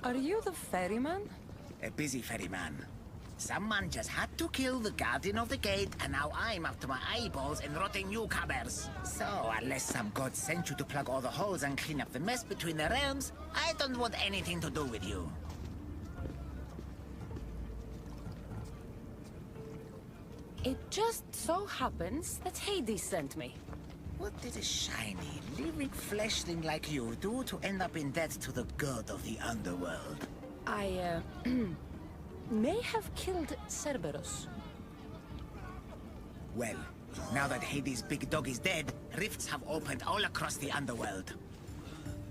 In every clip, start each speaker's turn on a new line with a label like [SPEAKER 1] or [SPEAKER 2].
[SPEAKER 1] Are you the ferryman?
[SPEAKER 2] A busy ferryman. Someone just had to kill the guardian of the gate, and now I'm up to my eyeballs in rotting newcomers. So, unless some god sent you to plug all the holes and clean up the mess between the realms, I don't want anything to do with you.
[SPEAKER 1] It just so happens that Hades sent me.
[SPEAKER 2] What did a shiny, living fleshling like you do to end up in debt to the god of the Underworld?
[SPEAKER 1] I, may have killed Cerberus.
[SPEAKER 2] Well, now that Hades' big dog is dead, rifts have opened all across the Underworld.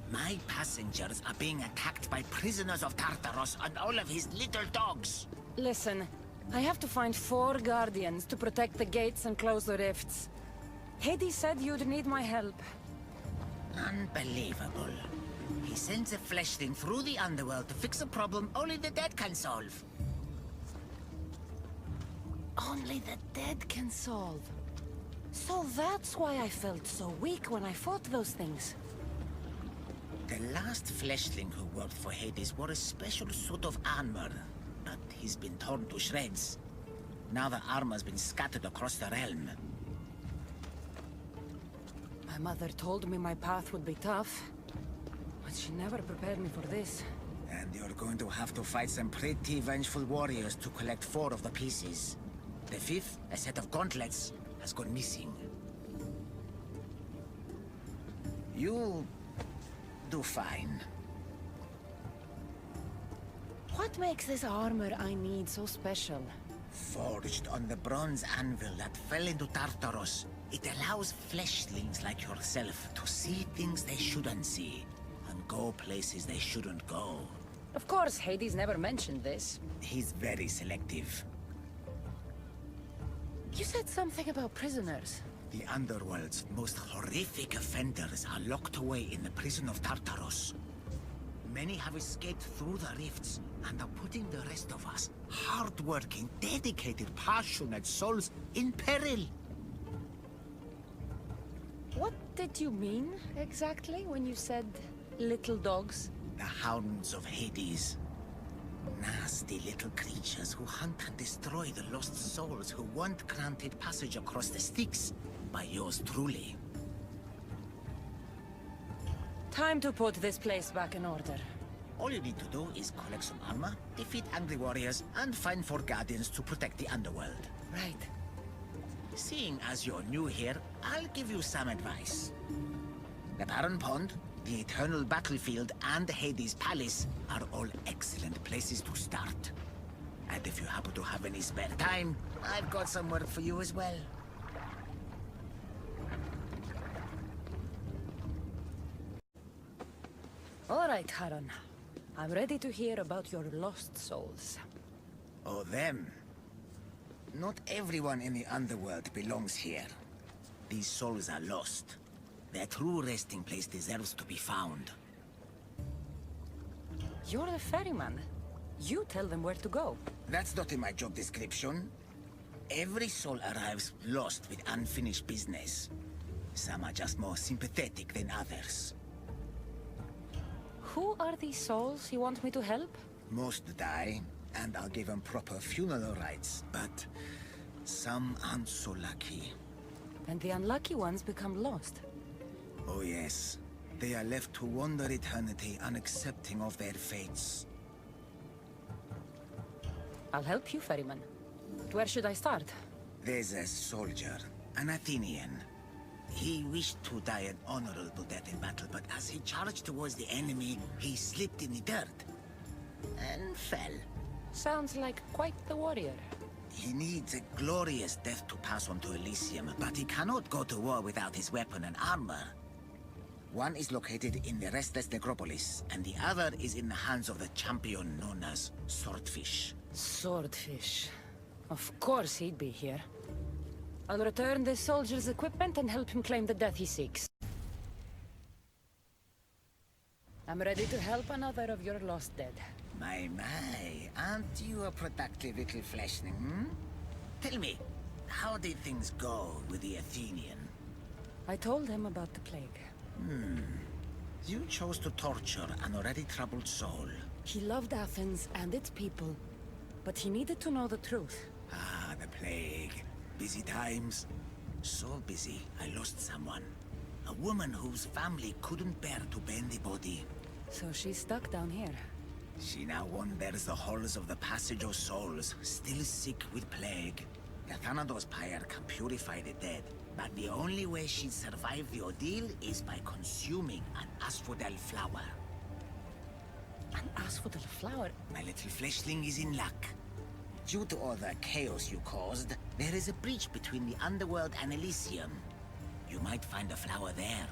[SPEAKER 2] My passengers are being attacked by prisoners of Tartaros and all of his little dogs.
[SPEAKER 1] Listen, I have to find 4 guardians to protect the gates and close the rifts. Hades said you'd need my help.
[SPEAKER 2] Unbelievable. He sends a fleshling through the Underworld to fix a problem only the dead can solve.
[SPEAKER 1] Only the dead can solve. So that's why I felt so weak when I fought those things.
[SPEAKER 2] The last fleshling who worked for Hades wore a special suit of armor, but he's been torn to shreds. Now the armor's been scattered across the realm.
[SPEAKER 1] My mother told me my path would be tough, but she never prepared me for this.
[SPEAKER 2] And you're going to have to fight some pretty vengeful warriors to collect 4 of the pieces. The 5th, a set of gauntlets, has gone missing. You'll do fine.
[SPEAKER 1] What makes this armor I need so special?
[SPEAKER 2] Forged on the bronze anvil that fell into Tartaros, it allows fleshlings like yourself to see things they shouldn't see, and go places they shouldn't go.
[SPEAKER 1] Of course, Hades never mentioned this.
[SPEAKER 2] He's very selective.
[SPEAKER 1] You said something about prisoners.
[SPEAKER 2] The Underworld's most horrific offenders are locked away in the prison of Tartaros. Many have escaped through the rifts, and are putting the rest of us, hard-working, dedicated, passionate souls, in peril.
[SPEAKER 1] What did you mean, exactly, when you said little dogs?
[SPEAKER 2] The hounds of Hades. Nasty little creatures who hunt and destroy the lost souls who weren't granted passage across the Styx by yours truly.
[SPEAKER 1] Time to put this place back in order.
[SPEAKER 2] All you need to do is collect some armor, defeat angry warriors, and find 4 guardians to protect the Underworld.
[SPEAKER 1] Right.
[SPEAKER 2] Seeing as you're new here, I'll give you some advice. The Barren Pond, the Eternal Battlefield, and Hades Palace are all excellent places to start. And if you happen to have any spare time, I've got some work for you as well.
[SPEAKER 1] All right, Charon. I'm ready to hear about your lost souls.
[SPEAKER 2] Oh, them. Not everyone in the Underworld belongs here. These souls are lost. Their true resting place deserves to be found.
[SPEAKER 1] You're the ferryman. You tell them where to go.
[SPEAKER 2] That's not in my job description. Every soul arrives lost with unfinished business. Some are just more sympathetic than others.
[SPEAKER 1] Who are these souls you want me to help?
[SPEAKER 2] Most die, and I'll give them proper funeral rites, but some aren't so lucky.
[SPEAKER 1] And the unlucky ones become lost.
[SPEAKER 2] Oh yes, they are left to wander eternity unaccepting of their fates.
[SPEAKER 1] I'll help you, ferryman. Where should I start?
[SPEAKER 2] There's a soldier, an Athenian. He wished to die an honorable death in battle, but as he charged towards the enemy, he slipped in the dirt and fell.
[SPEAKER 1] Sounds like quite the warrior.
[SPEAKER 2] He needs a glorious death to pass on to Elysium, but he cannot go to war without his weapon and armor. One is located in the restless necropolis, and the other is in the hands of the champion known as Swordfish.
[SPEAKER 1] Swordfish. Of course he'd be here. I'll return this soldier's equipment and help him claim the death he seeks. I'm ready to help another of your lost dead.
[SPEAKER 2] My, aren't you a productive little fleshling, hmm? Tell me, how did things go with the Athenian?
[SPEAKER 1] I told him about the plague.
[SPEAKER 2] You chose to torture an already troubled soul.
[SPEAKER 1] He loved Athens and its people, but he needed to know the truth.
[SPEAKER 2] Ah, the plague. Busy times. So busy, I lost someone. A woman whose family couldn't bear to bury the body.
[SPEAKER 1] So she's stuck down here.
[SPEAKER 2] She now wanders the halls of the Passage of Souls, still sick with plague. The Thanatos pyre can purify the dead, but the only way she'd survive the ordeal is by consuming an asphodel flower.
[SPEAKER 1] An asphodel flower?
[SPEAKER 2] My little fleshling is in luck. Due to all the chaos you caused, there is a breach between the Underworld and Elysium. You might find a flower there.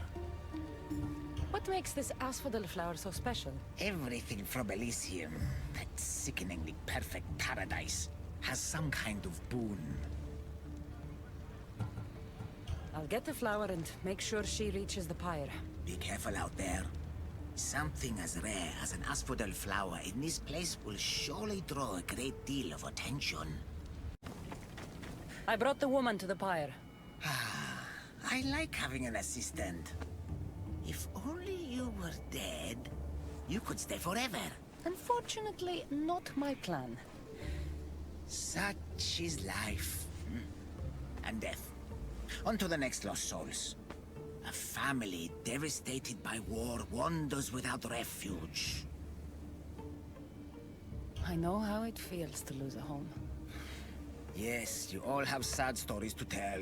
[SPEAKER 1] What makes this asphodel flower so special?
[SPEAKER 2] Everything from Elysium, that sickeningly perfect paradise, has some kind of boon.
[SPEAKER 1] I'll get the flower and make sure she reaches the pyre.
[SPEAKER 2] Be careful out there. Something as rare as an asphodel flower in this place will surely draw a great deal of attention.
[SPEAKER 1] I brought the woman to the pyre.
[SPEAKER 2] I like having an assistant. If only you were dead, you could stay forever.
[SPEAKER 1] Unfortunately, not my plan.
[SPEAKER 2] Such is life. And death. On to the next lost souls. A family devastated by war wanders without refuge.
[SPEAKER 1] I know how it feels to lose a home.
[SPEAKER 2] Yes, you all have sad stories to tell.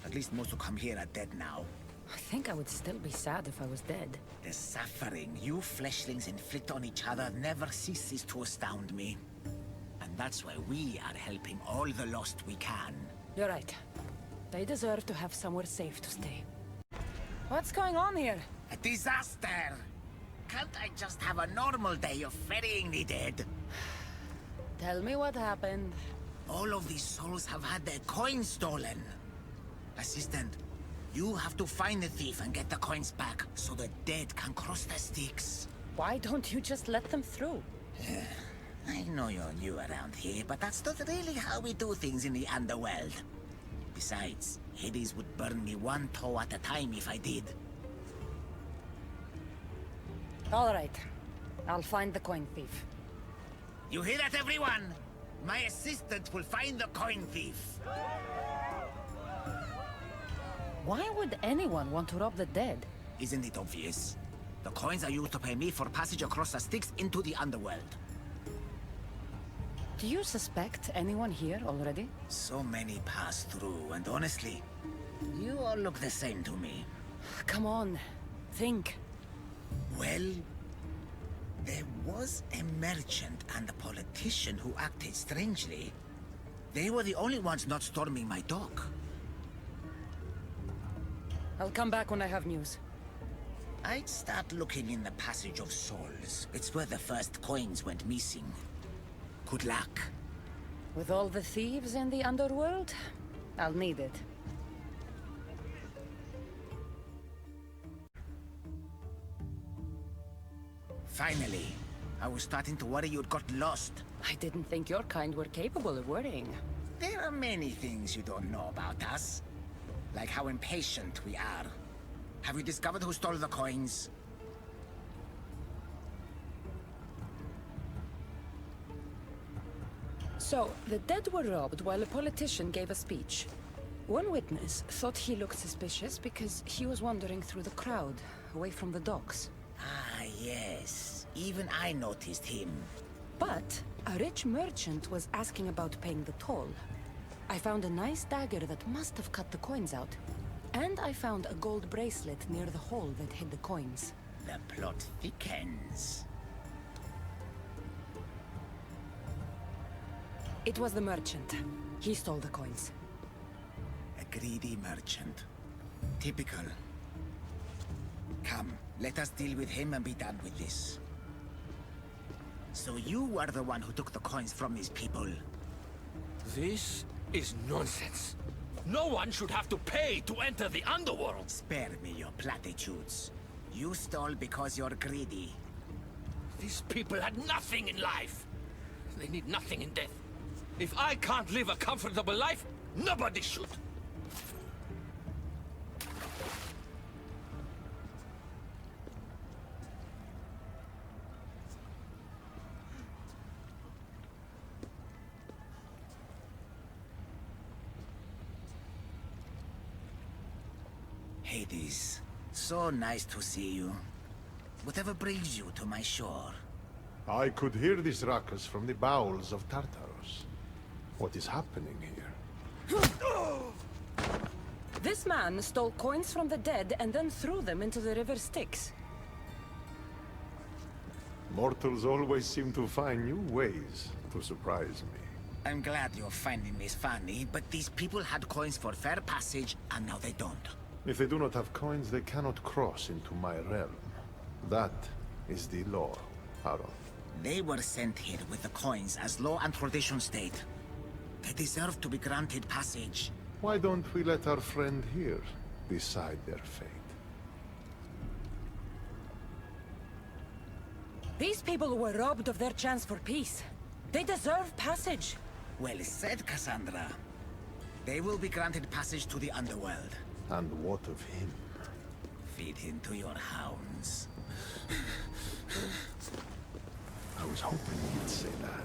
[SPEAKER 2] At least most who come here are dead now.
[SPEAKER 1] I think I would still be sad if I was dead.
[SPEAKER 2] The suffering you fleshlings inflict on each other never ceases to astound me. And that's why we are helping all the lost we can.
[SPEAKER 1] You're right. They deserve to have somewhere safe to stay. What's going on here?
[SPEAKER 2] A disaster! Can't I just have a normal day of ferrying the dead?
[SPEAKER 1] Tell me what happened.
[SPEAKER 2] All of these souls have had their coins stolen. Assistant, you have to find the thief and get the coins back, so the dead can cross the Styx.
[SPEAKER 1] Why don't you just let them through?
[SPEAKER 2] I know you're new around here, but that's not really how we do things in the Underworld. Besides, Hades would burn me one toe at a time if I did.
[SPEAKER 1] All right. I'll find the coin thief.
[SPEAKER 2] You hear that, everyone? My assistant will find the coin thief.
[SPEAKER 1] Why would anyone want to rob the dead?
[SPEAKER 2] Isn't it obvious? The coins are used to pay me for passage across the Styx into the Underworld.
[SPEAKER 1] Do you suspect anyone here already?
[SPEAKER 2] So many pass through, and honestly, you all look the same to me.
[SPEAKER 1] Come on. Think.
[SPEAKER 2] Well, there was a merchant and a politician who acted strangely. They were the only ones not storming my dock.
[SPEAKER 1] I'll come back when I have news.
[SPEAKER 2] I'd start looking in the Passage of Souls. It's where the first coins went missing. Good luck.
[SPEAKER 1] With all the thieves in the Underworld, I'll need it.
[SPEAKER 2] Finally. I was starting to worry you'd got lost.
[SPEAKER 1] I didn't think your kind were capable of worrying.
[SPEAKER 2] There are many things you don't know about us. Like how impatient we are. Have you discovered who stole the coins?
[SPEAKER 1] So, the dead were robbed while a politician gave a speech. One witness thought he looked suspicious because he was wandering through the crowd, away from the docks.
[SPEAKER 2] Ah, yes. Even I noticed him.
[SPEAKER 1] But a rich merchant was asking about paying the toll. I found a nice dagger that must have cut the coins out. And I found a gold bracelet near the hole that hid the coins.
[SPEAKER 2] The plot thickens.
[SPEAKER 1] It was the merchant. He stole the coins.
[SPEAKER 2] A greedy merchant. Typical. Come, let us deal with him and be done with this. So you were the one who took the coins from these people?
[SPEAKER 3] This is nonsense. No one should have to pay to enter the Underworld.
[SPEAKER 2] Spare me your platitudes. You stole because you're greedy.
[SPEAKER 3] These people had nothing in life. They need nothing in death. If I can't live a comfortable life, nobody should.
[SPEAKER 2] Hades, so nice to see you. Whatever brings you to my shore?
[SPEAKER 4] I could hear this ruckus from the bowels of Tartarus. What is happening here?
[SPEAKER 1] This man stole coins from the dead and then threw them into the river Styx.
[SPEAKER 4] Mortals always seem to find new ways to surprise me.
[SPEAKER 2] I'm glad you're finding this funny, but these people had coins for fair passage, and now they don't.
[SPEAKER 4] If they do not have coins, they cannot cross into my realm. That is the law, Charon.
[SPEAKER 2] They were sent here with the coins as law and tradition state. They deserve to be granted passage.
[SPEAKER 4] Why don't we let our friend here decide their fate?
[SPEAKER 1] These people were robbed of their chance for peace. They deserve passage.
[SPEAKER 2] Well said, Cassandra. They will be granted passage to the Underworld.
[SPEAKER 4] And what of him?
[SPEAKER 2] Feed him to your hounds.
[SPEAKER 4] I was hoping you'd say that.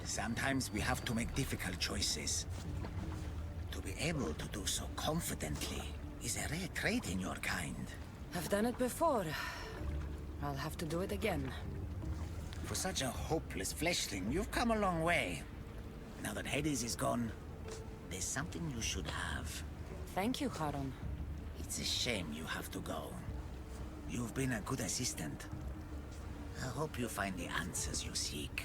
[SPEAKER 2] Sometimes we have to make difficult choices. To be able to do so confidently is a rare trait in your kind.
[SPEAKER 1] I've done it before. I'll have to do it again.
[SPEAKER 2] For such a hopeless fleshling, you've come a long way. Now that Hades is gone, there's something you should have.
[SPEAKER 1] Thank you, Charon.
[SPEAKER 2] It's a shame you have to go. You've been a good assistant. I hope you find the answers you seek.